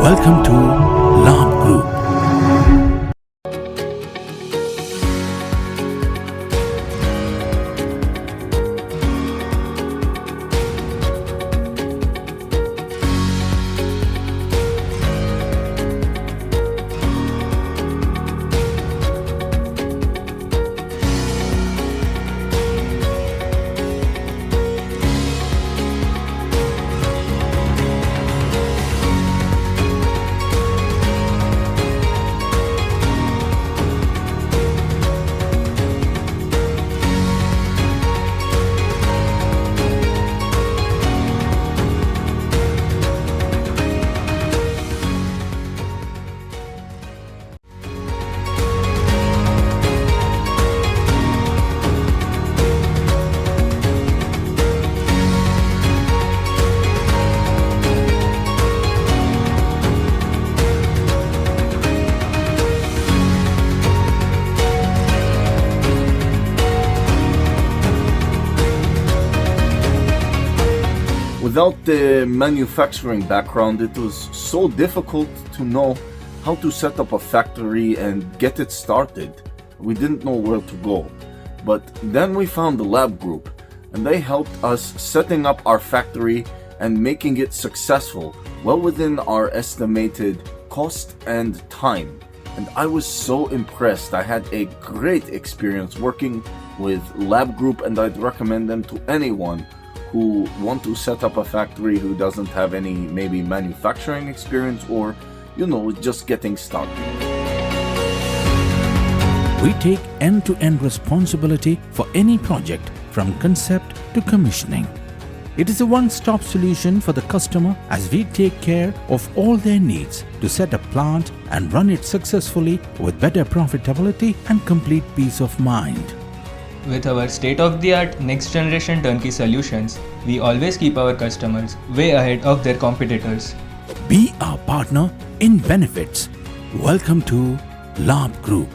Welcome to Labh Group. Without the manufacturing background, it was so difficult to know how to set up a factory and get it started. We didn't know where to go. But then we found the Labh Group, and they helped us setting up our factory and making it successful, well within our estimated cost and time. And I was so impressed. I had a great experience working with Labh Group, and I'd recommend them to anyone who want to set up a factory who doesn't have any maybe manufacturing experience or, just getting started. We take end-to-end responsibility for any project from concept to commissioning. It is a one-stop solution for the customer as we take care of all their needs to set a plant and run it successfully with better profitability and complete peace of mind. With our state-of-the-art next-generation turnkey solutions, we always keep our customers way ahead of their competitors. Be our partner in benefits. Welcome to Labh Group.